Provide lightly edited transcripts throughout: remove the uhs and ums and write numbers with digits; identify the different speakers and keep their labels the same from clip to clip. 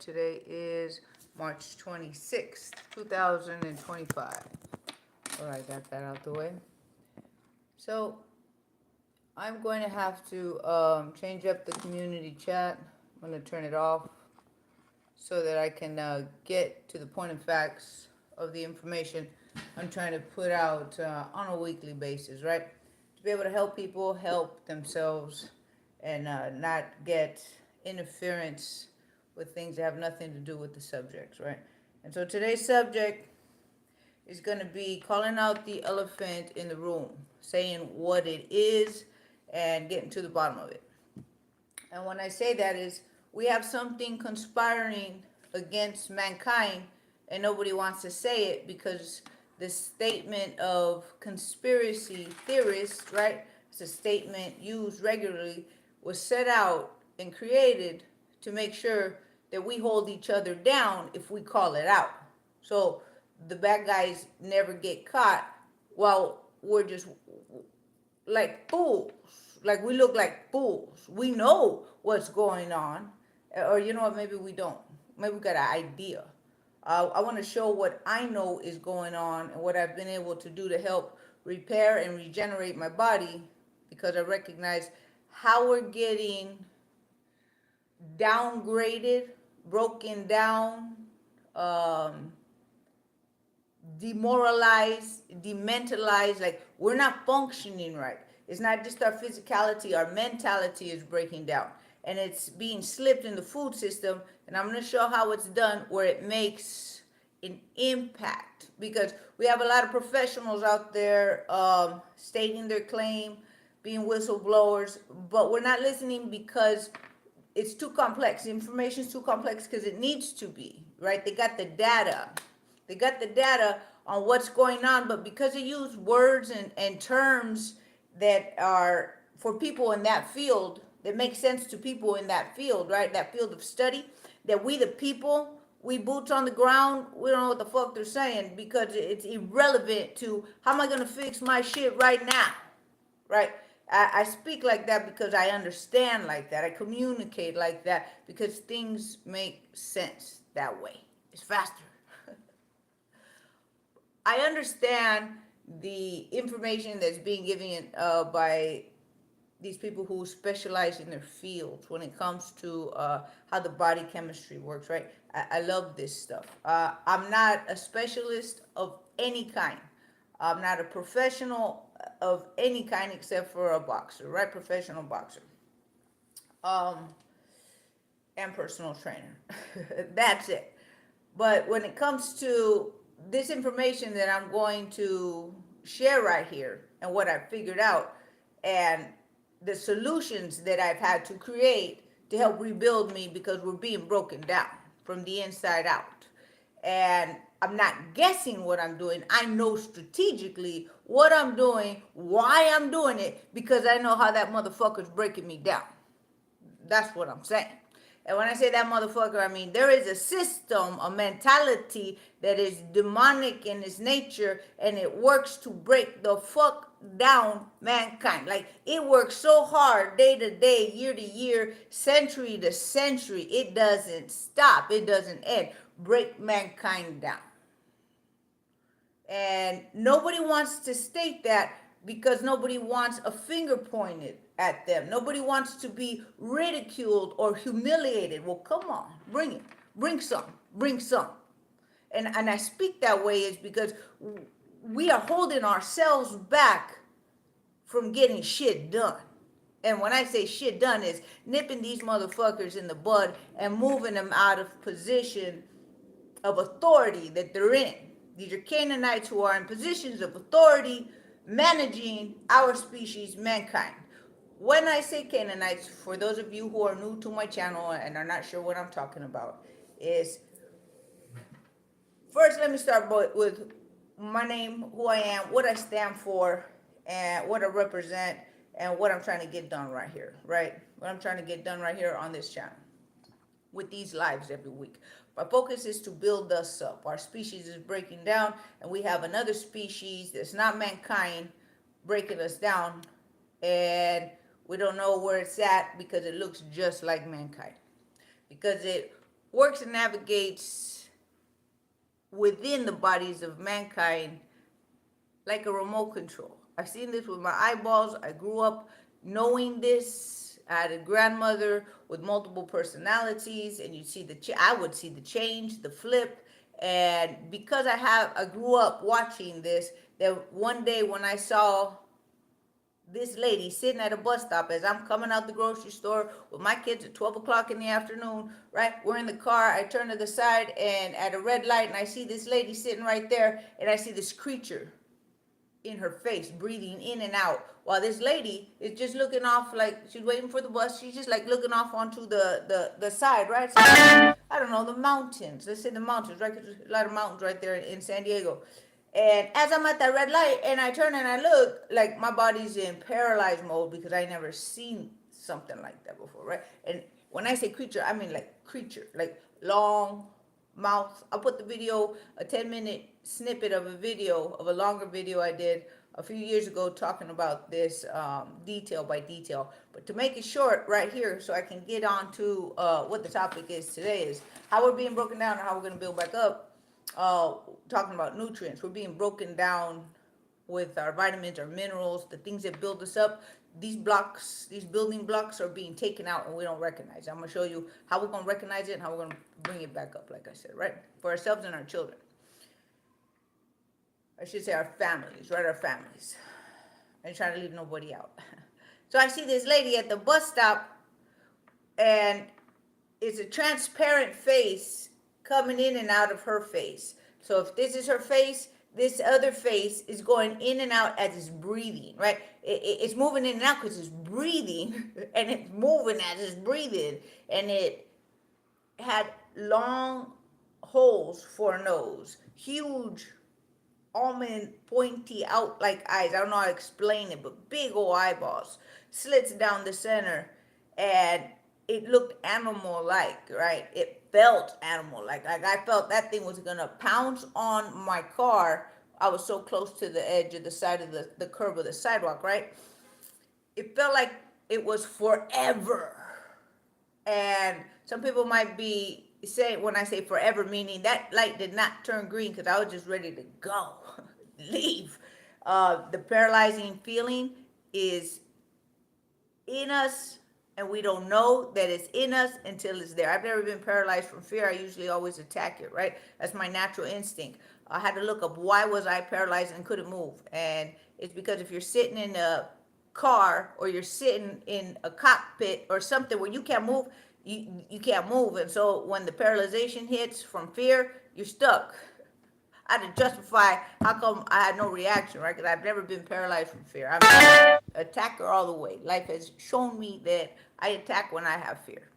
Speaker 1: Today is March 26th, 2025. All right, got that out the way. So I'm going to have to change up the community chat. I'm going to turn it off so that I can get to the point of facts of the information I'm trying to put out on a weekly basis, right? To be able to help people help themselves and not get interference with things that have nothing to do with the subjects, right? And so today's subject is going to be calling out the elephant in the room, saying what it is and getting to the bottom of it. And when I say that is, we have something conspiring against mankind and nobody wants to say it because the statement of conspiracy theorists, right? It's a statement used regularly, was set out and created to make sure that we hold each other down if we call it out. So the bad guys never get caught while we're just like fools. Like we look like fools. We know what's going on. Or you know what, maybe we don't. Maybe we got an idea. I want to show what I know is going on and what I've been able to do to help repair and regenerate my body, because I recognize how we're getting downgraded, broken down, demoralized, dementalized. Like we're not functioning right. It's not just our physicality, our mentality is breaking down. And it's being slipped in the food system. And I'm going to show how it's done where it makes an impact. Because we have a lot of professionals out there stating their claim, being whistleblowers. But we're not listening because it's too complex. The information is too complex because it needs to be, right? They got the data. They got the data on what's going on. But because they use words and terms that are for people in that field, that makes sense to people in that field, right? That field of study, that we the people, we boots on the ground, we don't know what the fuck they're saying because it's irrelevant to how am I going to fix my shit right now, right? I speak like that because I understand like that. I communicate like that because things make sense that way. It's faster. I understand the information that's being given by these people who specialize in their fields when it comes to how the body chemistry works, right? I love this stuff. I'm not a specialist of any kind. I'm not a professional of any kind except for a boxer, right? Professional boxer. And personal trainer. That's it. But when it comes to this information that I'm going to share right here and what I've figured out and the solutions that I've had to create to help rebuild me, because we're being broken down from the inside out. And I'm not guessing what I'm doing. I know strategically what I'm doing, why I'm doing it, because I know how that motherfucker's breaking me down. That's what I'm saying. And when I say that motherfucker, I mean there is a system, a mentality that is demonic in its nature, and it works to break the fuck down mankind. Like it works so hard day to day, year to year, century to century. It doesn't stop. It doesn't end. Break mankind down. And nobody wants to state that because nobody wants a finger pointed at them. Nobody wants to be ridiculed or humiliated. Well, come on, bring it. Bring some. Bring some. And I speak that way is because we are holding ourselves back from getting shit done. And when I say shit done is nipping these motherfuckers in the bud and moving them out of position of authority that they're in. These are Canaanites who are in positions of authority managing our species, mankind. When I say Canaanites, for those of you who are new to my channel and are not sure what I'm talking about, is first let me start with my name, who I am, what I stand for, and what I represent, and what I'm trying to get done right here, right? What I'm trying to get done right here on this channel with these lives every week. My focus is to build us up. Our species is breaking down, and we have another species that's not mankind breaking us down, and we don't know where it's at because it looks just like mankind. Because it works and navigates within the bodies of mankind like a remote control. I've seen this with my eyeballs. I grew up knowing this. I had a grandmother with multiple personalities, and you see I would see the change, the flip, and because I grew up watching this. That one day when I saw this lady sitting at a bus stop as I'm coming out the grocery store with my kids at 12 o'clock in the afternoon, right? We're in the car. I turn to the side and at a red light, and I see this lady sitting right there, and I see this creature in her face, breathing in and out, while this lady is just looking off, like she's waiting for the bus. She's just like looking off onto the side, right? So, I don't know, the mountains. Let's say the mountains, right? Because there's a lot of mountains right there in San Diego. And as I'm at that red light and I turn and I look, like my body's in paralyzed mode because I never seen something like that before, right? And when I say creature, I mean like creature, like long mouth. I'll put the video, a 10-minute snippet of a video, of a longer video I did a few years ago talking about this detail by detail. But to make it short right here so I can get on to what the topic is today is how we're being broken down and how we're going to build back up. Talking about nutrients, we're being broken down with our vitamins, our minerals, the things that build us up. These blocks, these building blocks are being taken out and we don't recognize it. I'm going to show you how we're going to recognize it and how we're going to bring it back up, like I said, right? For ourselves and our children. I should say our families, right? Our families. I ain't trying to leave nobody out. So I see this lady at the bus stop and it's a transparent face coming in and out of her face. So if this is her face, this other face is going in and out as it's breathing, right? It's moving in and out because it's breathing, and it's moving as it's breathing. And it had long holes for a nose, huge almond pointy out like eyes. I don't know how to explain it, but big old eyeballs, slits down the center, and it looked animal-like, right? It felt animal-like. Like I felt that thing was gonna pounce on my car. I was so close to the edge of the side of the curb of the sidewalk, right? It felt like it was forever. And some people might be saying, when I say forever, meaning that light did not turn green because I was just ready to go, leave. The paralyzing feeling is in us, and we don't know that it's in us until it's there. I've never been paralyzed from fear. I usually always attack it, right? That's my natural instinct. I had to look up why was I paralyzed and couldn't move. And it's because if you're sitting in a car or you're sitting in a cockpit or something where you can't move, you can't move. And so when the paralyzation hits from fear, you're stuck. I had to justify how come I had no reaction, right? Because I've never been paralyzed from fear. I'm an attacker all the way. Life has shown me that I attack when I have fear.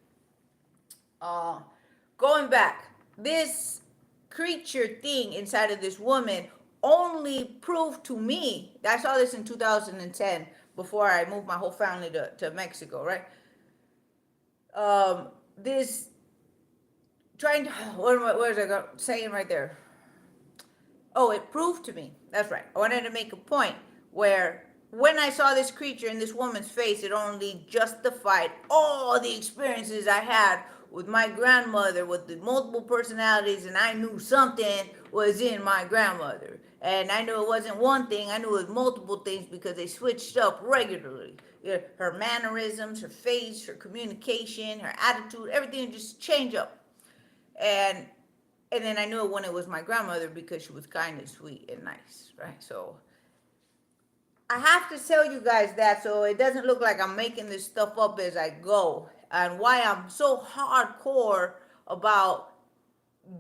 Speaker 1: Going back, this creature thing inside of this woman only proved to me, I saw this in 2010 before I moved my whole family to Mexico, right? This trying to, what is I saying right there? Oh, it proved to me. That's right. I wanted to make a point where when I saw this creature in this woman's face, it only justified all the experiences I had with my grandmother with the multiple personalities, and I knew something was in my grandmother. And I knew it wasn't one thing, I knew it was multiple things because they switched up regularly. Her mannerisms, her face, her communication, her attitude, everything just changed up. And then I knew it when it was my grandmother because she was kind and sweet and nice, right? So I have to tell you guys that so it doesn't look like I'm making this stuff up as I go, and why I'm so hardcore about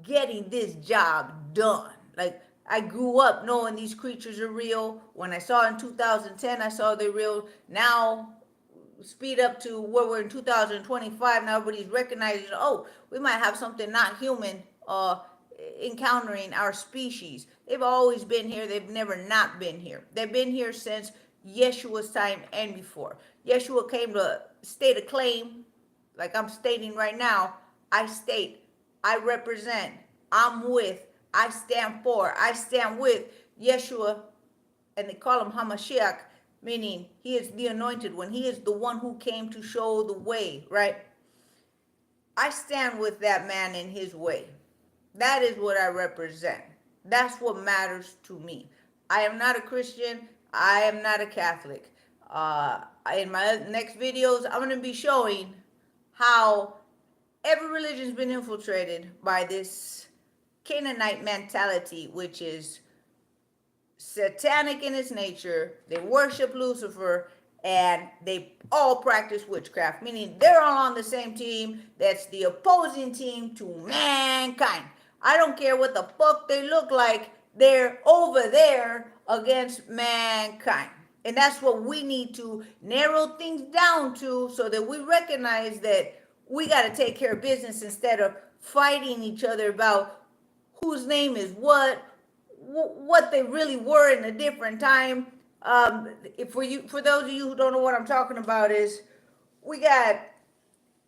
Speaker 1: getting this job done. Like, I grew up knowing these creatures are real. When I saw in 2010, I saw they're real. Now, speed up to where we're in 2025, now everybody's recognizing, oh, we might have something not human encountering our species. They've always been here. They've never not been here. They've been here since Yeshua's time and before. Yeshua came to state a claim, like I'm stating right now. I state, I represent, I'm with, I stand for, I stand with Yeshua, and they call him Hamashiach, meaning he is the anointed one. He is the one who came to show the way, right? I stand with that man in his way. That is what I represent. That's what matters to me. I am not a Christian. I am not a Catholic. In my next videos, I'm going to be showing how every religion's been infiltrated by this Canaanite mentality, which is satanic in its nature. They worship Lucifer, and they all practice witchcraft, meaning they're all on the same team. That's the opposing team to mankind. I don't care what the fuck they look like. They're over there against mankind. And that's what we need to narrow things down to, so that we recognize that we got to take care of business instead of fighting each other about whose name is what they really were in a different time. For those of you who don't know what I'm talking about, is we got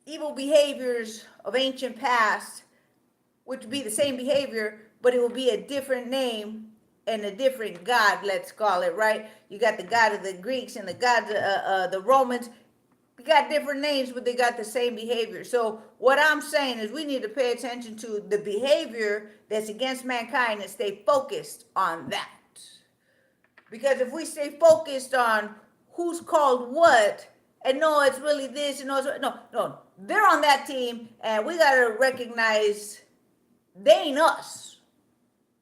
Speaker 1: evil behaviors of ancient past, which would be the same behavior, but it will be a different name and a different god, let's call it, right? You got the god of the Greeks and the god of the Romans. We got different names, but they got the same behavior. So what I'm saying is we need to pay attention to the behavior that's against mankind and stay focused on that. Because if we stay focused on who's called what, and no, it's really this, and no, they're on that team, and we got to recognize they ain't us.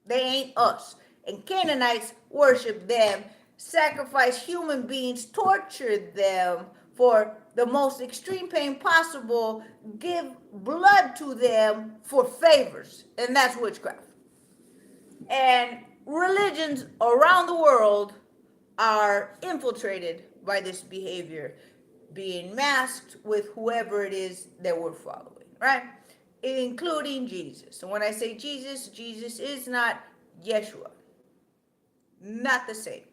Speaker 1: They ain't us. And Canaanites worship them, sacrifice human beings, torture them for the most extreme pain possible, give blood to them for favors. And that's witchcraft. And religions around the world are infiltrated by this behavior, being masked with whoever it is that we're following, right? Including Jesus. And when I say Jesus, Jesus is not Yeshua. Not the same.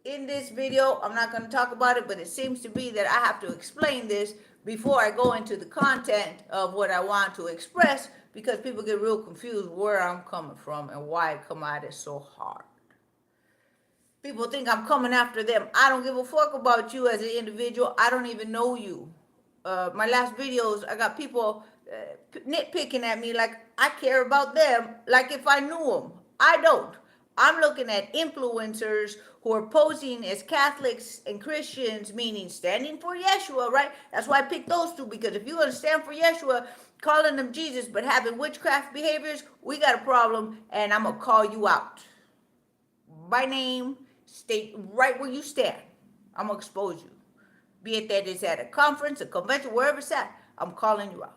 Speaker 1: In this video, I'm not going to talk about it, but it seems to be that I have to explain this before I go into the content of what I want to express, because people get real confused where I'm coming from and why I come at it so hard. People think I'm coming after them. I don't give a fuck about you as an individual. I don't even know you. My last videos, I got people nitpicking at me like I care about them, like if I knew them. I don't. I'm looking at influencers who are posing as Catholics and Christians, meaning standing for Yeshua, right? That's why I picked those two, because if you're going to stand for Yeshua, calling them Jesus, but having witchcraft behaviors, we got a problem, and I'm going to call you out. By name, state right where you stand. I'm going to expose you. Be it that it's at a conference, a convention, wherever it's at, I'm calling you out.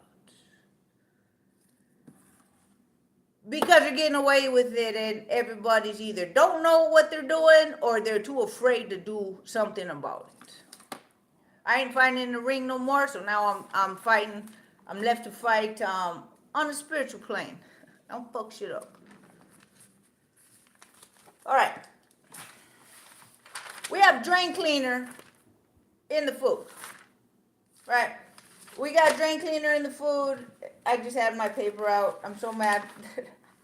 Speaker 1: Because they're getting away with it, and everybody's either don't know what they're doing or they're too afraid to do something about it. I ain't fighting in the ring no more, so now I'm fighting. I'm left to fight on a spiritual plane. Don't fuck shit up. All right. We have drain cleaner in the food. Right. We got drain cleaner in the food. I just had my paper out. I'm so mad.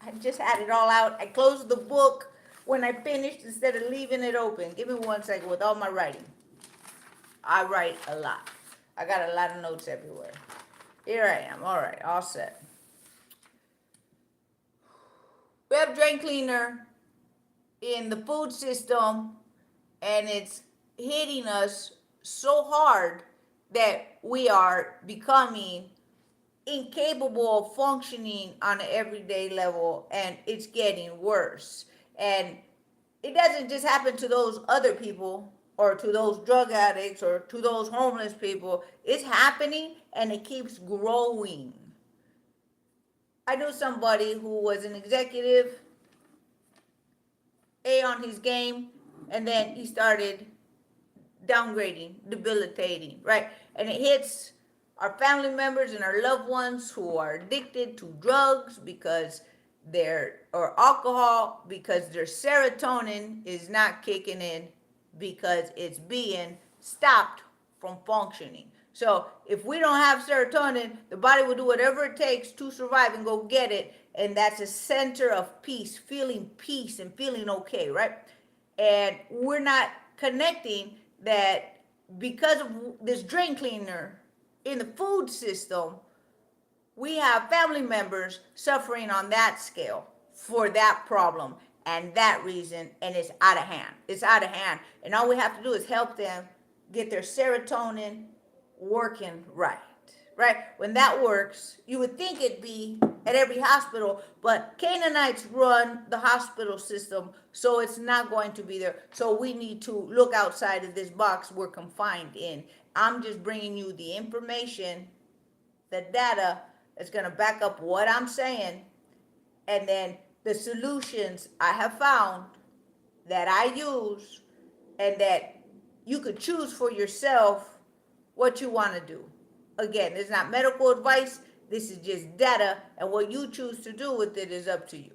Speaker 1: I just had it all out. I closed the book when I finished instead of leaving it open. Give me 1 second with all my writing. I write a lot. I got a lot of notes everywhere. Here I am. All right, all set. We have drain cleaner in the food system, and it's hitting us so hard that we are becoming incapable of functioning on an everyday level, and it's getting worse. And it doesn't just happen to those other people or to those drug addicts or to those homeless people. It's happening, and it keeps growing. I knew somebody who was an executive, A on his game, and then he started downgrading, debilitating, right? And it hits our family members and our loved ones who are addicted to drugs or alcohol, because their serotonin is not kicking in, because it's being stopped from functioning. So if we don't have serotonin, the body will do whatever it takes to survive and go get it. And that's a center of peace and feeling okay, right? And we're not connecting that because of this drain cleaner in the food system, we have family members suffering on that scale for that problem and that reason, and it's out of hand. It's out of hand. And all we have to do is help them get their serotonin working right. Right? When that works, you would think it'd be at every hospital, but Canaanites run the hospital system, so it's not going to be there. So we need to look outside of this box we're confined in. I'm just bringing you the information, the data that's going to back up what I'm saying, and then the solutions I have found that I use, and that you could choose for yourself what you want to do. Again, it's not medical advice. This is just data, and what you choose to do with it is up to you.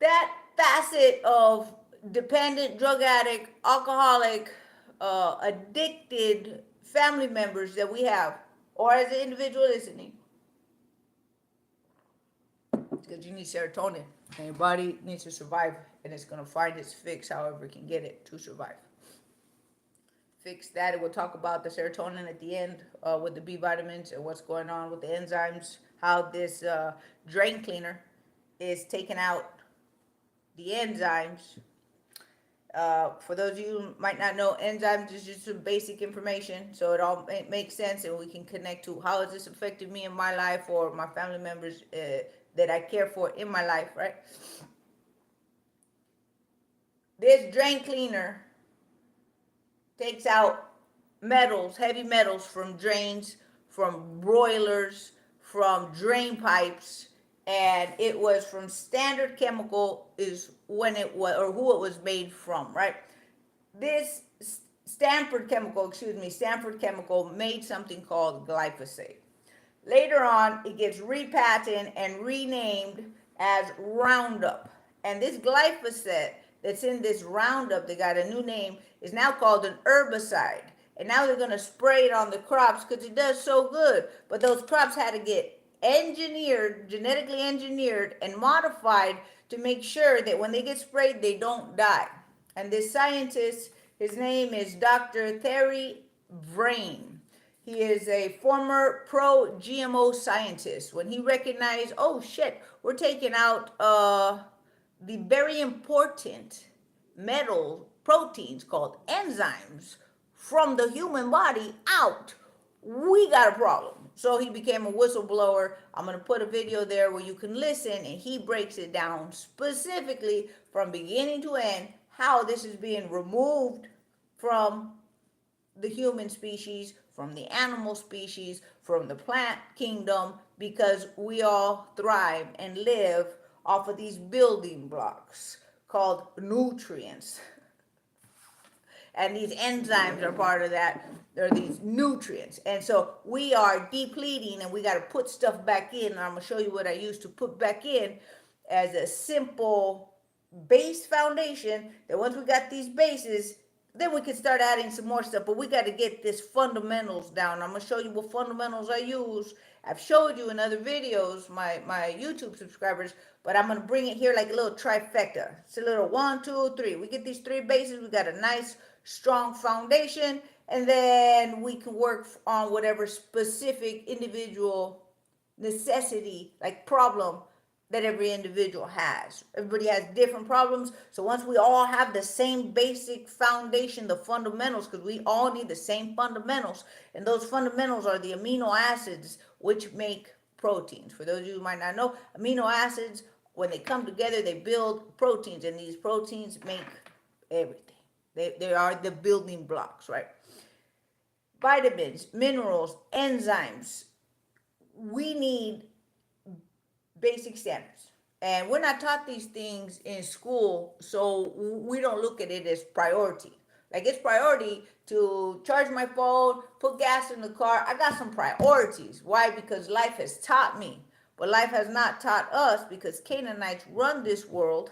Speaker 1: That facet of dependent, drug addict, alcoholic, addicted family members that we have, or as an individual listening, because you need serotonin, and your body needs to survive, and it's going to find its fix however it can get it to survive. Fix that. We'll talk about the serotonin at the end with the B vitamins and what's going on with the enzymes, how this drain cleaner is taking out the enzymes. For those of you who might not know, enzymes is just some basic information, so it all makes sense, and we can connect to how has this affected me in my life or my family members that I care for in my life, right? This drain cleaner takes out metals, heavy metals from drains, from broilers, from drain pipes, and it was from Standard Chemical is when it was, or who it was made from, right? This Stanford Chemical made something called glyphosate. Later on, it gets repatented and renamed as Roundup. And this glyphosate that's in this Roundup, they got a new name, is now called an herbicide. And now they're going to spray it on the crops because it does so good. But those crops had to get engineered, genetically engineered, and modified to make sure that when they get sprayed, they don't die. And this scientist, his name is Dr. Thierry Vrain. He is a former pro-GMO scientist. When he recognized, oh shit, we're taking out the very important metal proteins called enzymes from the human body out, we got a problem. So he became a whistleblower. I'm going to put a video there where you can listen, and he breaks it down specifically from beginning to end, how this is being removed from the human species, from the animal species, from the plant kingdom, because we all thrive and live off of these building blocks called nutrients. And these enzymes are part of that. They're these nutrients. And so we are depleting, and we got to put stuff back in. And I'm going to show you what I use to put back in as a simple base foundation, that once we got these bases, then we can start adding some more stuff. But we got to get this fundamentals down. I'm going to show you what fundamentals I use. I've showed you in other videos, my YouTube subscribers, but I'm going to bring it here like a little trifecta. It's a little 1, 2, 3. We get these 3 bases. We got a nice, strong foundation. And then we can work on whatever specific individual necessity, like problem, that every individual has. Everybody has different problems. So once we all have the same basic foundation, the fundamentals, because we all need the same fundamentals, and those fundamentals are the amino acids which make proteins. For those of you who might not know, amino acids, when they come together, they build proteins, and these proteins make everything. They are the building blocks, right? Vitamins, minerals, enzymes. We need basic standards. And we're not taught these things in school, so we don't look at it as priority. Like, it's priority to charge my phone, put gas in the car. I got some priorities. Why? Because life has taught me. But life has not taught us, because Canaanites run this world.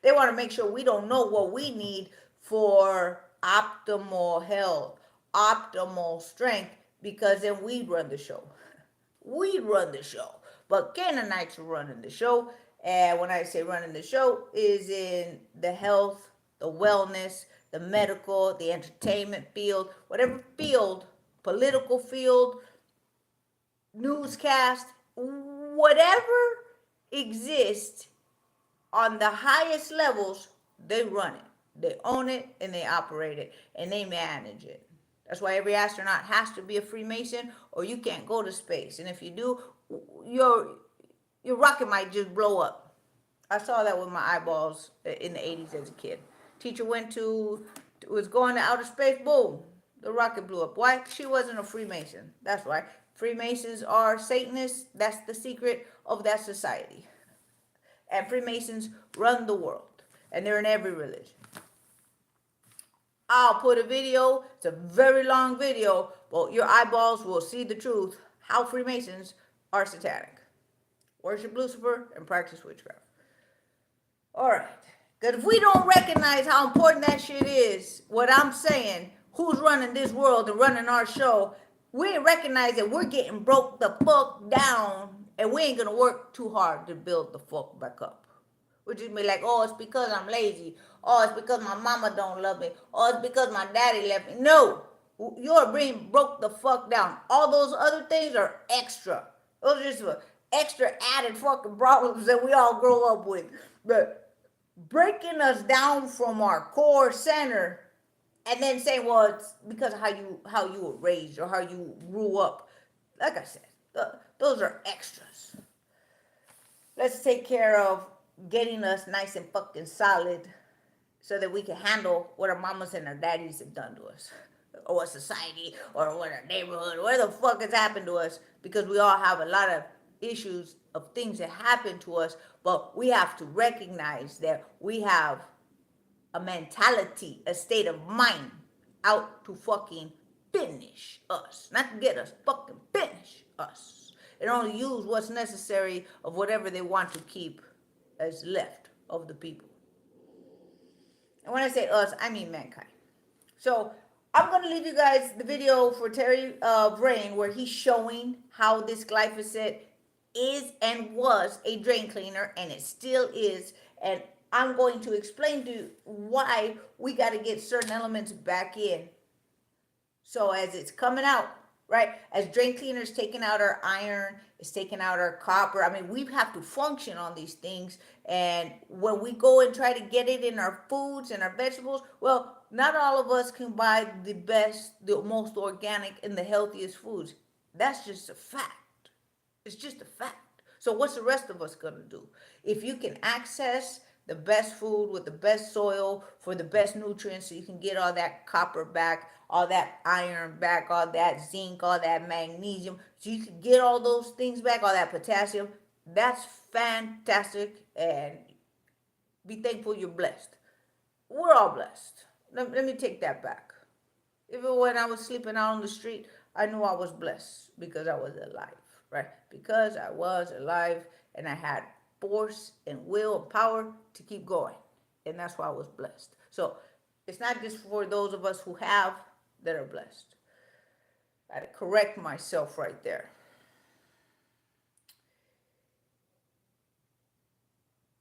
Speaker 1: They want to make sure we don't know what we need for optimal health, optimal strength, because then we'd run the show. We'd run the show. But Canaanites are running the show. And when I say running the show, is in the health, the wellness, the medical, the entertainment field, whatever field, political field, newscast, whatever exists on the highest levels, they run it. They own it and they operate it and they manage it. That's why every astronaut has to be a Freemason or you can't go to space. And if you do, your your rocket might just blow up. I saw that with my eyeballs in the 80s as a kid. Teacher was going to outer space, boom, the rocket blew up. Why? She wasn't a Freemason. That's why. Freemasons are Satanists. That's the secret of that society. And Freemasons run the world. And they're in every religion. I'll put a video. It's a very long video, but your eyeballs will see the truth. How Freemasons are satanic. Worship Lucifer and practice witchcraft. All right. Because if we don't recognize how important that shit is, what I'm saying, who's running this world and running our show, we recognize that we're getting broke the fuck down and we ain't going to work too hard to build the fuck back up. We're just be like, oh, it's because I'm lazy. Oh, it's because my mama don't love me. Oh, it's because my daddy left me. No. You're being broke the fuck down. All those other things are extra. Those are just extra added fucking problems that we all grow up with. But breaking us down from our core center and then saying, well, it's because of how you were raised or how you grew up. Like I said, those are extras. Let's take care of getting us nice and fucking solid so that we can handle what our mamas and our daddies have done to us. Or what society, or what our neighborhood, where the fuck has happened to us. Because we all have a lot of issues of things that happen to us. But we have to recognize that we have a mentality, a state of mind out to fucking finish us. Not to get us, fucking finish us. And only use what's necessary of whatever they want to keep as left of the people. And when I say us, I mean mankind. So I'm going to leave you guys the video for Thierry Vrain where he's showing how this glyphosate is and was a drain cleaner, and it still is. And I'm going to explain to you why we got to get certain elements back in. So as it's coming out, right, as drain cleaners taking out our iron, it's taking out our copper. I mean, we have to function on these things. And when we go and try to get it in our foods and our vegetables, well, not all of us can buy the best, the most organic and the healthiest foods. That's just a fact. It's just a fact. So what's the rest of us going to do? If you can access the best food with the best soil for the best nutrients so you can get all that copper back, all that iron back, all that zinc, all that magnesium, so you can get all those things back, all that potassium, that's fantastic, and be thankful you're blessed. We're all blessed. Let me take that back. Even when I was sleeping out on the street, I knew I was blessed because I was alive, right? Because I was alive and I had force and will and power to keep going. And that's why I was blessed. So it's not just for those of us who have that are blessed. I had to correct myself right there.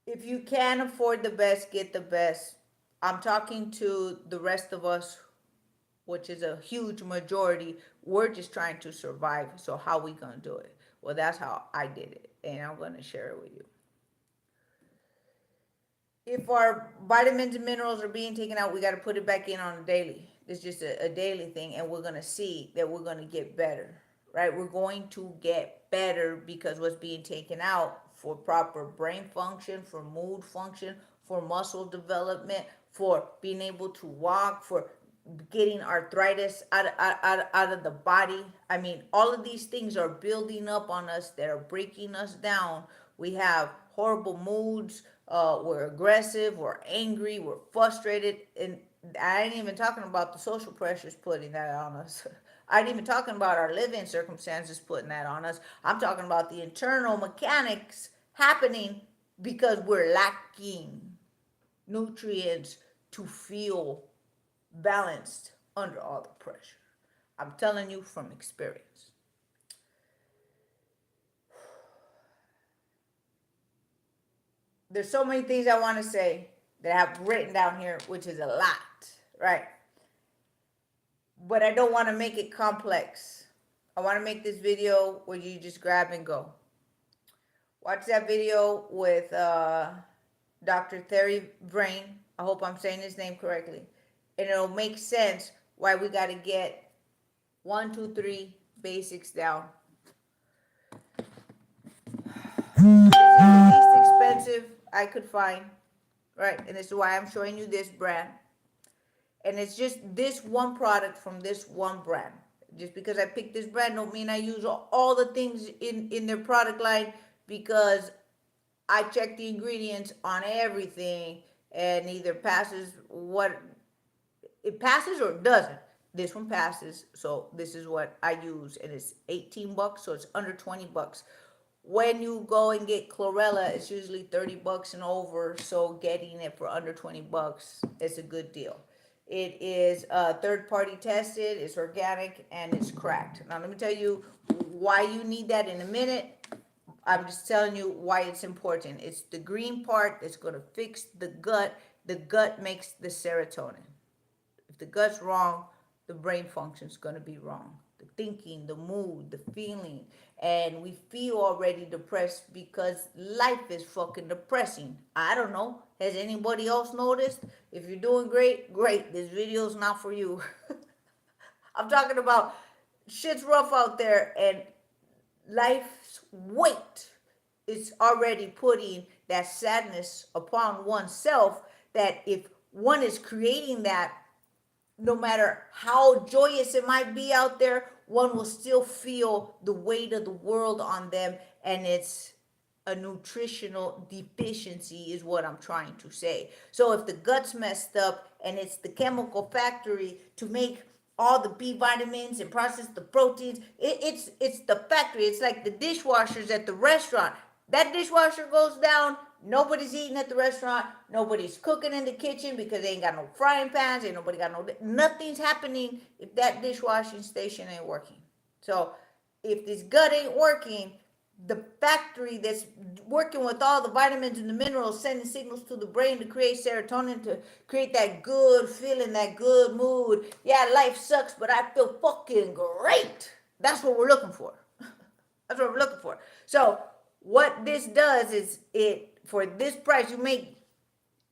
Speaker 1: If you can afford the best, get the best. I'm talking to the rest of us, which is a huge majority. We're just trying to survive. So how we gonna do it? Well, that's how I did it, and I'm gonna share it with you. If our vitamins and minerals are being taken out, we got to put it back in on a daily. It's just a daily thing, and we're going to see that we're going to get better, right? We're going to get better because what's being taken out for proper brain function, for mood function, for muscle development, for being able to walk, for getting arthritis out of the body. I mean, all of these things are building up on us that are breaking us down. We have horrible moods. We're aggressive, we're angry, we're frustrated, and I ain't even talking about the social pressures putting that on us. I ain't even talking about our living circumstances putting that on us. I'm talking about the internal mechanics happening because we're lacking nutrients to feel balanced under all the pressure. I'm telling you from experience. There's so many things I want to say that I have written down here, which is a lot, right? But I don't want to make it complex. I want to make this video where you just grab and go. Watch that video with Dr. Thierry Vrain. I hope I'm saying his name correctly. And it'll make sense why we got to get 1, 2, 3 basics down. This is the least expensive I could find, right? And this is why I'm showing you this brand. And it's just this one product from this one brand. Just because I picked this brand don't mean I use all the things in their product line, because I check the ingredients on everything and either passes what it passes or doesn't. This one passes, so this is what I use, and it's $18, so it's under $20. When you go and get chlorella, it's usually $30 and over, so getting it for under $20 is a good deal. It is third-party tested, it's organic, and it's cracked. Now, let me tell you why you need that in a minute. I'm just telling you why it's important. It's the green part that's going to fix the gut. The gut makes the serotonin. If the gut's wrong, the brain function's going to be wrong. The thinking, the mood, the feeling. And we feel already depressed because life is fucking depressing. I don't know. Has anybody else noticed? If you're doing great, great. This video's not for you. I'm talking about shit's rough out there, and life's weight is already putting that sadness upon oneself, that if one is creating that, no matter how joyous it might be out there, one will still feel the weight of the world on them, and it's a nutritional deficiency is what I'm trying to say. So if the gut's messed up and it's the chemical factory to make all the B vitamins and process the proteins, it's the factory. It's like the dishwashers at the restaurant. That dishwasher goes down, nobody's eating at the restaurant, nobody's cooking in the kitchen because they ain't got no frying pans, ain't nobody got nothing's happening if that dishwashing station ain't working. So if this gut ain't working, the factory that's working with all the vitamins and the minerals, sending signals to the brain to create serotonin, to create that good feeling, that good mood. Yeah, life sucks, but I feel fucking great. That's what we're looking for. That's what we're looking for. So what this does is, it for this price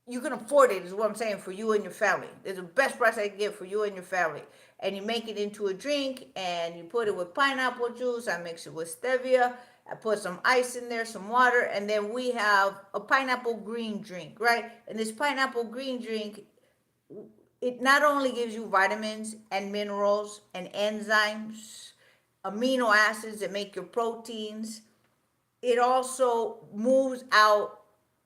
Speaker 1: you can afford it, is what I'm saying, for you and your family. It's the best price I can get for you and your family. And you make it into a drink, and you put it with pineapple juice. I mix it with stevia. I put some ice in there, some water, and then we have a pineapple green drink, right? And this pineapple green drink, it not only gives you vitamins and minerals and enzymes, amino acids that make your proteins, it also moves out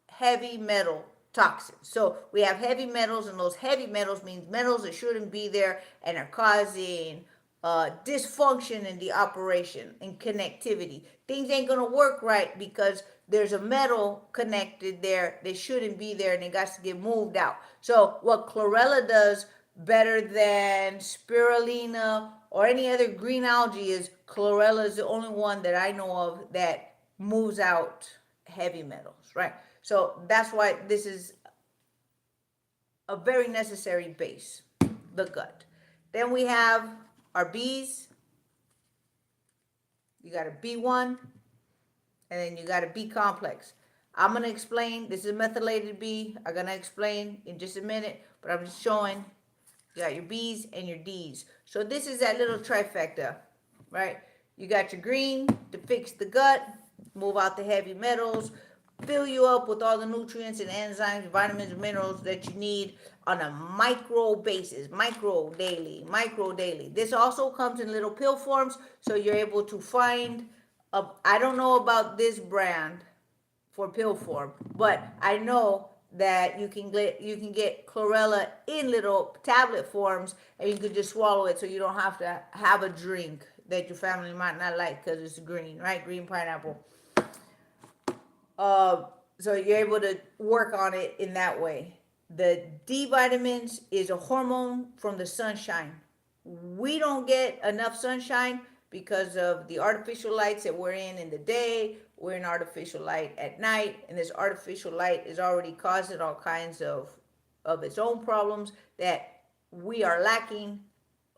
Speaker 1: heavy metal toxins. So we have heavy metals, and those heavy metals means metals that shouldn't be there and are causing dysfunction in the operation and connectivity. Things ain't gonna work right because there's a metal connected there that shouldn't be there, and it got to get moved out. So what chlorella does better than spirulina or any other green algae is, chlorella is the only one that I know of that moves out heavy metals, right? So that's why this is a very necessary base, the gut. Then we have our B's. You got a B1, and then you got a B complex. I'm going to explain. This is methylated B. I'm going to explain in just a minute, but I'm just showing. You got your B's and your D's. So this is that little trifecta, right? You got your green to fix the gut, move out the heavy metals, fill you up with all the nutrients and enzymes, vitamins, and minerals that you need on a micro basis, micro daily. This also comes in little pill forms, so you're able to find, I don't know about this brand for pill form, but I know that you can get chlorella in little tablet forms, and you can just swallow it, so you don't have to have a drink that your family might not like because it's green, right? Green pineapple. So you're able to work on it in that way. The D vitamins is a hormone from the sunshine. We don't get enough sunshine because of the artificial lights that we're in the day. We're in artificial light at night, and this artificial light is already causing all kinds of its own problems, that we are lacking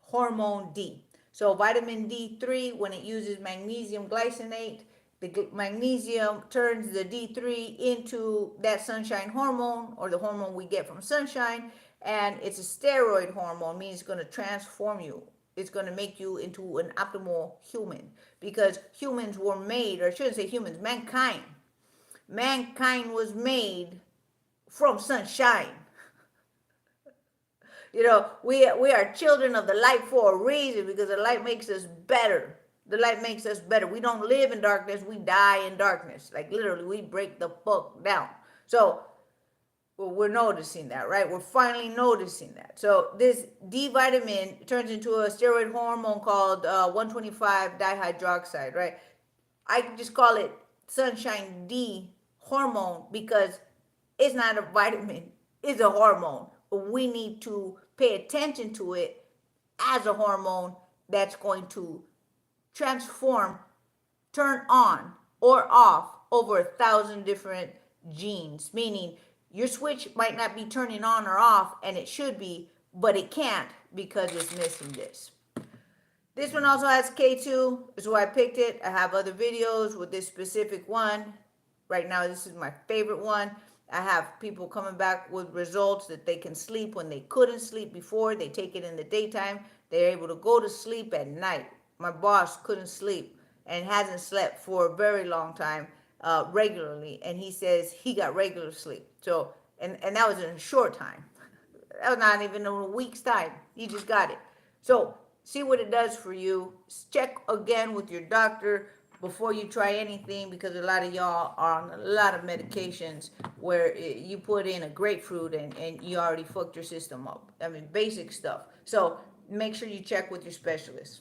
Speaker 1: hormone D. So vitamin D3, when it uses magnesium glycinate, the magnesium turns the D3 into that sunshine hormone, or the hormone we get from sunshine, and it's a steroid hormone, means it's going to transform you. It's going to make you into an optimal human, because humans were made, or I shouldn't say humans, mankind was made from sunshine. You know, we are children of the light for a reason, because the light makes us better. The light makes us better. We don't live in darkness, we die in darkness. Like literally, we break the fuck down. So well, we're noticing that, right? We're finally noticing that. So this D vitamin turns into a steroid hormone called 125 dihydroxide, right? I just call it sunshine D hormone because it's not a vitamin, it's a hormone. But we need to pay attention to it as a hormone that's going to transform, turn on or off over 1,000 different genes, meaning your switch might not be turning on or off, and it should be, but it can't because it's missing this. This one also has K2, is why I picked it. I have other videos with this specific one. Right now, this is my favorite one. I have people coming back with results that they can sleep when they couldn't sleep before. They take it in the daytime. They're able to go to sleep at night. My boss couldn't sleep and hasn't slept for a very long time regularly. And he says he got regular sleep. So, and that was in a short time. That was not even a week's time. He just got it. So, see what it does for you. Check again with your doctor before you try anything, because a lot of y'all are on a lot of medications where you put in a grapefruit and you already fucked your system up. I mean, basic stuff. So make sure you check with your specialist.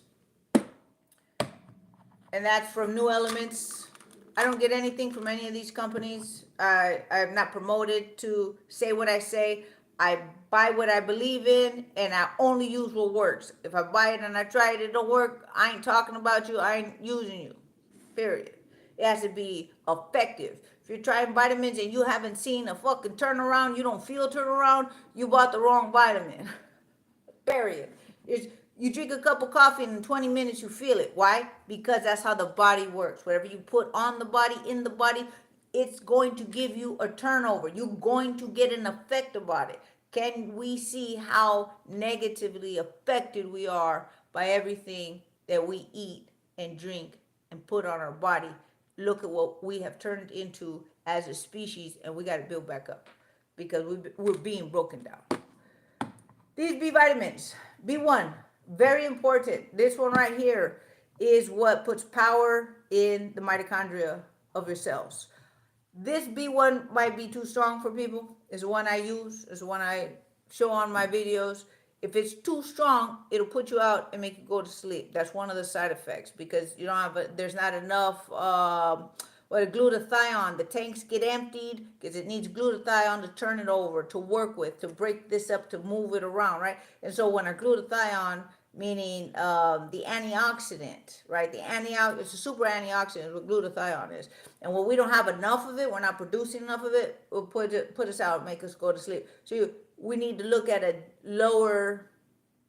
Speaker 1: And that's from New Elements. I don't get anything from any of these companies. I have not promoted to say what I say. I buy what I believe in, and I only use what works. If I buy it and I try it, it don't work, I ain't talking about you, I ain't using you. Period. It has to be effective. If you're trying vitamins and you haven't seen a fucking turnaround, you don't feel turnaround, you bought the wrong vitamin. Period. You drink a cup of coffee and in 20 minutes you feel it. Why? Because that's how the body works. Whatever you put on the body, in the body, it's going to give you a turnover. You're going to get an effect about it. Can we see how negatively affected we are by everything that we eat and drink and put on our body? Look at what we have turned into as a species, and we got to build back up because we're being broken down. These B vitamins, B1, very important. This one right here is what puts power in the mitochondria of your cells. This B1 might be too strong for people. It's the one I use. It's the one I show on my videos. If it's too strong, it'll put you out and make you go to sleep. That's one of the side effects, because you don't have there's not enough glutathione. The tanks get emptied because it needs glutathione to turn it over, to work with, to break this up, to move it around, right? And so when our glutathione, meaning the antioxidant, right? It's a super antioxidant, what glutathione is. And when we don't have enough of it, we're not producing enough of it, it'll put us out, make us go to sleep. So we need to look at a lower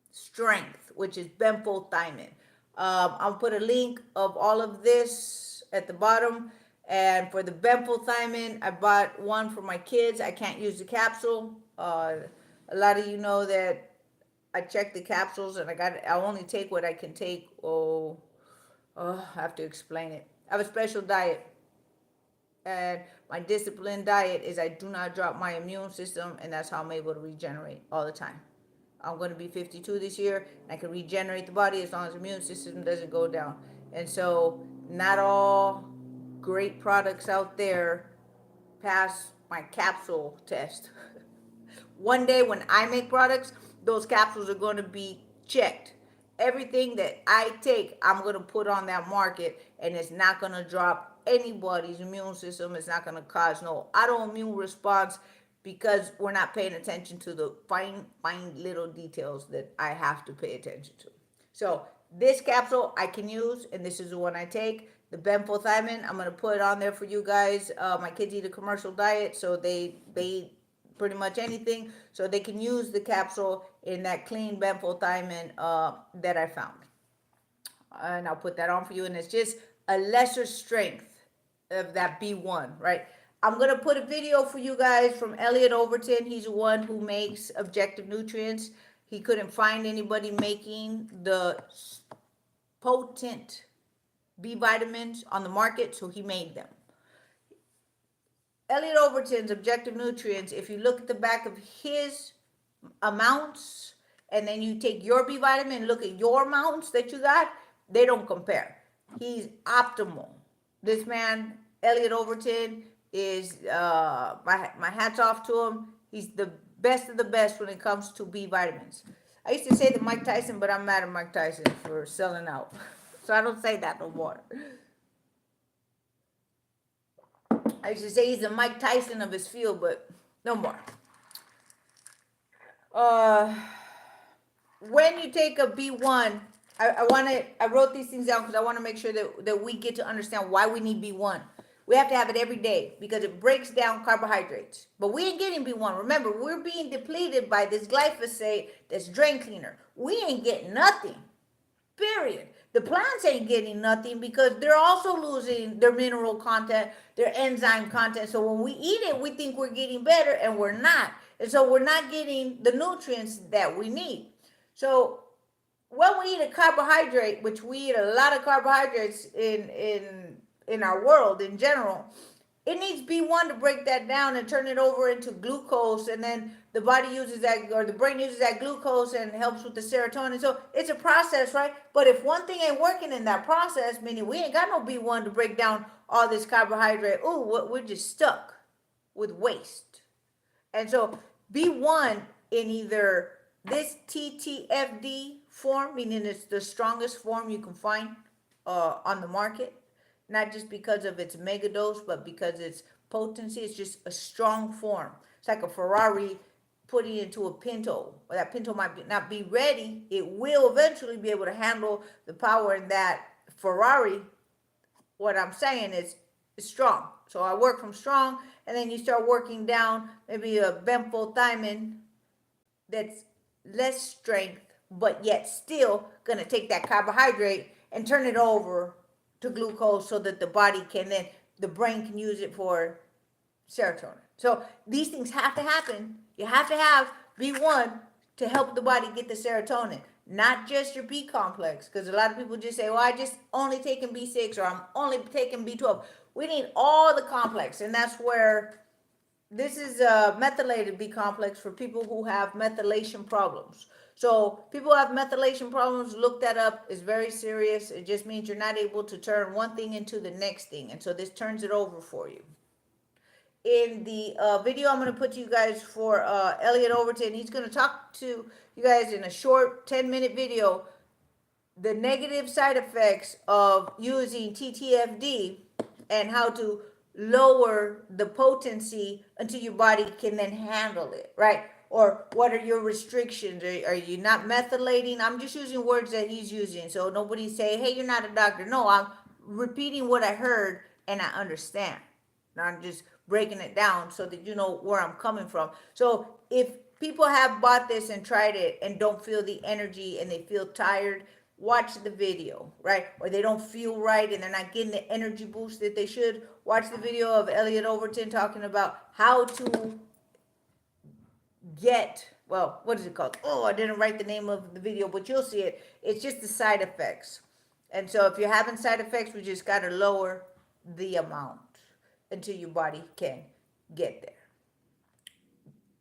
Speaker 1: strength, which is benfotiamine. I'll put a link of all of this at the bottom. And for the benfotiamine, I bought one for my kids. I can't use the capsule. A lot of you know that I check the capsules, and I only take what I can take. I have to explain it. I have a special diet, and my disciplined diet is I do not drop my immune system, and that's how I'm able to regenerate all the time. I'm going to be 52 this year, and I can regenerate the body as long as the immune system doesn't go down. And so not all great products out there pass my capsule test. One day when I make products, those capsules are going to be checked. Everything that I take, I'm going to put on that market, and it's not going to drop anybody's immune system. It's not going to cause no autoimmune response, because we're not paying attention to the fine little details that I have to pay attention to. So this capsule I can use, and this is the one I take. The benfotiamine, I'm going to put it on there for you guys. My kids eat a commercial diet, so they eat pretty much anything, so they can use the capsule in that clean benfotiamine that I found. And I'll put that on for you. And it's just a lesser strength of that B1, right? I'm going to put a video for you guys from Elliot Overton. He's the one who makes Objective Nutrients. He couldn't find anybody making the potent B vitamins on the market, so he made them. Elliot Overton's Objective Nutrients, if you look at the back of his amounts and then you take your B vitamin and look at your amounts that you got, they don't compare. He's optimal. This man, Elliot Overton, is my hat's off to him. He's the best of the best when it comes to B vitamins. I used to say that Mike Tyson, but I'm mad at Mike Tyson for selling out. So I don't say that no more. I used to say he's the Mike Tyson of his field, but no more. When you take a B1, I wrote these things down because I want to make sure that we get to understand why we need B1. We have to have it every day because it breaks down carbohydrates. But we ain't getting B1. Remember, we're being depleted by this glyphosate, this drain cleaner. We ain't getting nothing, period. The plants ain't getting nothing because they're also losing their mineral content, their enzyme content. So when we eat it, we think we're getting better, and we're not. And so we're not getting the nutrients that we need. So when we eat a carbohydrate, which we eat a lot of carbohydrates in our world in general, it needs B1 to break that down and turn it over into glucose, and then the body uses that, or the brain uses that glucose and helps with the serotonin. So it's a process, right? But if one thing ain't working in that process, meaning we ain't got no B1 to break down all this carbohydrate, we're just stuck with waste. And so B1 in either this TTFD form, meaning it's the strongest form you can find on the market, not just because of its mega dose, but because its potency. It's just a strong form. It's like a Ferrari putting into a Pinto. Or that Pinto might not be ready. It will eventually be able to handle the power in that Ferrari. What I'm saying is strong. So I work from strong, and then you start working down maybe a benfotiamine that's less strength, but yet still going to take that carbohydrate and turn it over to glucose so that the body can then, the brain can use it for serotonin. So these things have to happen. You have to have B1 to help the body get the serotonin, not just your B complex, because a lot of people just say, well, I just only taking B6 or I'm only taking B12. We need all the complex, and that's where this is a methylated B complex for people who have methylation problems. So people who have methylation problems, look that up. It's very serious. It just means you're not able to turn one thing into the next thing. And so this turns it over for you. In the video I'm going to put to you guys for Elliot Overton, he's going to talk to you guys in a short 10-minute video the negative side effects of using TTFD and how to lower the potency until your body can then handle it, right? Or what are your restrictions? Are you not methylating? I'm just using words that he's using. So nobody say, hey, you're not a doctor. No, I'm repeating what I heard and I understand. And I'm just breaking it down so that you know where I'm coming from. So if people have bought this and tried it and don't feel the energy and they feel tired, watch the video, right? Or they don't feel right and they're not getting the energy boost that they should, watch the video of Elliot Overton talking about how to get, well, what is it called? Oh, I didn't write the name of the video, but you'll see it. It's just the side effects. And so if you're having side effects, we just got to lower the amount until your body can get there.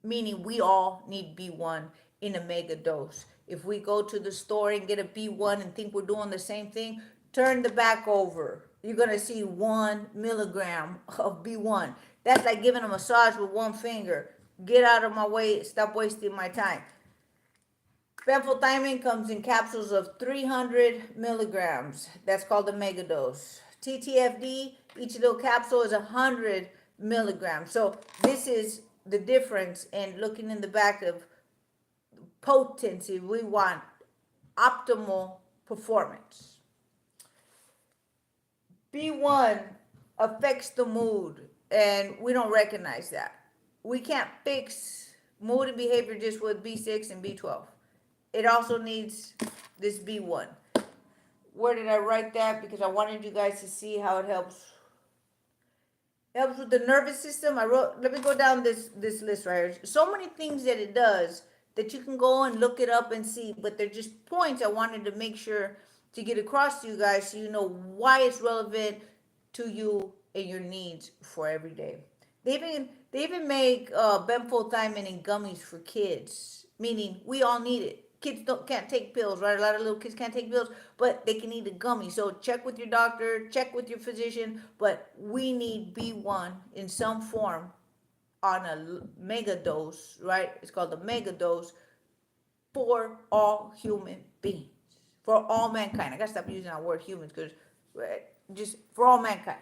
Speaker 1: Meaning we all need B1 in a mega dose. If we go to the store and get a B1 and think we're doing the same thing, turn the back over. You're going to see 1 milligram of B1. That's like giving a massage with one finger. Get out of my way. Stop wasting my time. Benfotiamine comes in capsules of 300 milligrams. That's called the mega dose. TTFD, each little capsule is 100 milligrams. So this is the difference in looking in the back of potency. We want optimal performance. B1 affects the mood, and we don't recognize that. We can't fix mood and behavior just with B6 and B12. It also needs this B1. where did I write that? Because I wanted you guys to see how it helps. It helps with the nervous system. I wrote, let me go down this list right here. So many things that it does that you can go and look it up and see, but they're just points I wanted to make sure to get across to you guys so you know why it's relevant to you and your needs for every day. They even make benfotiamine in gummies for kids, meaning we all need it. Kids can't take pills, right? A lot of little kids can't take pills, but they can eat a gummy. So check with your doctor, check with your physician. But we need B1 in some form on a mega dose, right? It's called the mega dose for all human beings, for all mankind. I gotta stop using that word humans because just for all mankind.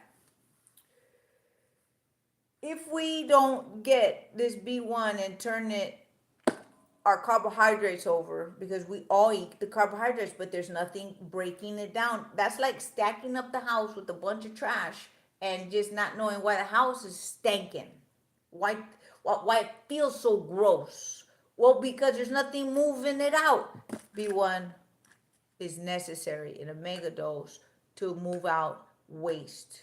Speaker 1: If we don't get this B1 and turn our carbohydrates over, because we all eat the carbohydrates, but there's nothing breaking it down. That's like stacking up the house with a bunch of trash and just not knowing why the house is stinking. Why it feels so gross? Well, because there's nothing moving it out. B1 is necessary in a mega dose to move out waste.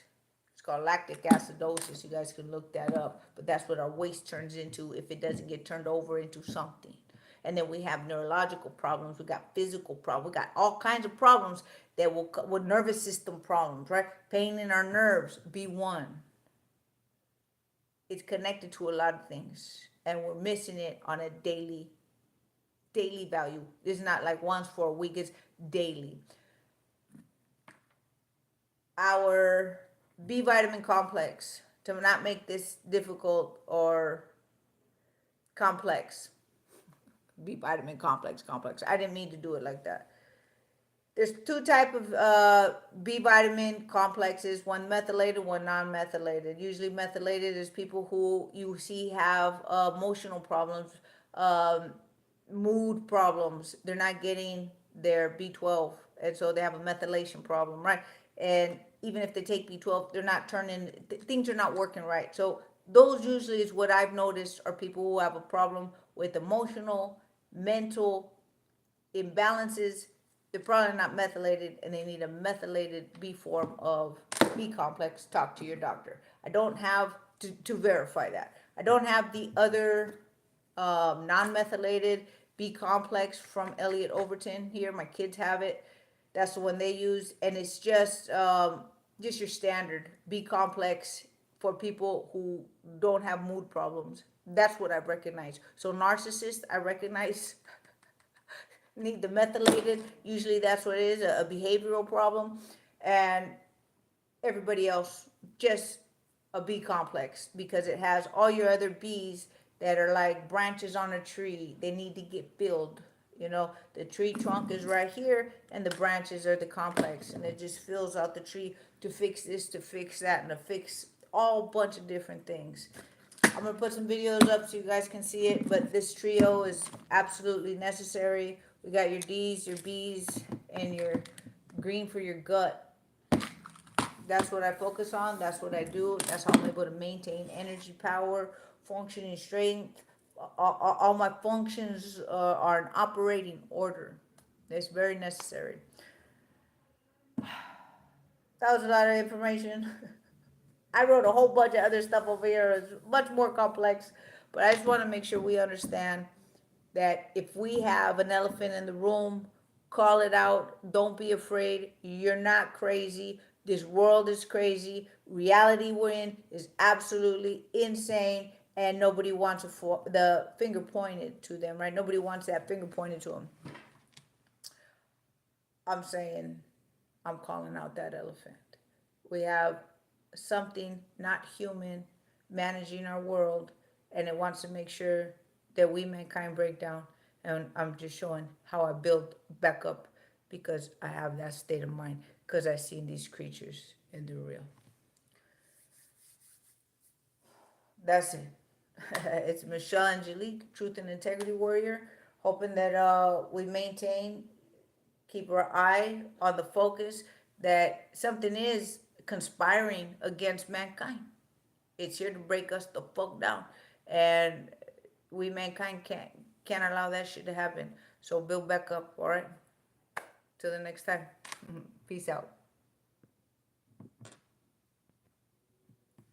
Speaker 1: It's called lactic acidosis. You guys can look that up. But that's what our waste turns into if it doesn't get turned over into something. And then we have neurological problems. We got physical problems. We got all kinds of problems that will, with nervous system problems, right? Pain in our nerves, B1. It's connected to a lot of things. And we're missing it on a daily value. It's not like once for a week, it's daily. Our B vitamin complex, to not make this difficult or complex. B vitamin complex. I didn't mean to do it like that. There's two type of B vitamin complexes, one methylated, one non-methylated. Usually methylated is people who you see have emotional problems, mood problems. They're not getting their B12, and so they have a methylation problem, right? And even if they take B12, they're not turning, things are not working right. So those usually is what I've noticed are people who have a problem with emotional, mental imbalances. They're probably not methylated, and they need a methylated B form of B complex. Talk to your doctor. I don't have to verify that. I don't have the other non-methylated B complex from Elliot Overton here. My kids have it. That's the one they use, and it's just your standard B complex for people who don't have mood problems. That's what I've recognized. So narcissists, I recognize need the methylated. Usually that's what it is, a behavioral problem. And everybody else, just a B complex, because it has all your other Bs that are like branches on a tree. They need to get filled. You know, the tree trunk is right here, and the branches are the complex, and it just fills out the tree to fix this, to fix that, and to fix all bunch of different things. I'm going to put some videos up so you guys can see it, but this trio is absolutely necessary. We got your D's, your B's, and your green for your gut. That's what I focus on. That's what I do. That's how I'm able to maintain energy, power, functioning strength. All my functions are in operating order. It's very necessary. That was a lot of information. I wrote a whole bunch of other stuff over here. It's much more complex, but I just want to make sure we understand that if we have an elephant in the room, call it out. Don't be afraid. You're not crazy. This world is crazy. Reality we're in is absolutely insane, and nobody wants the finger pointed to them, right? Nobody wants that finger pointed to them. I'm saying, I'm calling out that elephant. We have something not human managing our world, and it wants to make sure that we mankind break down. And I'm just showing how I build back up, because I have that state of mind, because I've seen these creatures and they're real. That's it. It's Michelle Angelic, Truth and Integrity Warrior, hoping that we maintain, keep our eye on the focus that something is conspiring against mankind. It's here to break us the fuck down, and we mankind can't allow that shit to happen. So build back up. All right, till the next time. Peace out.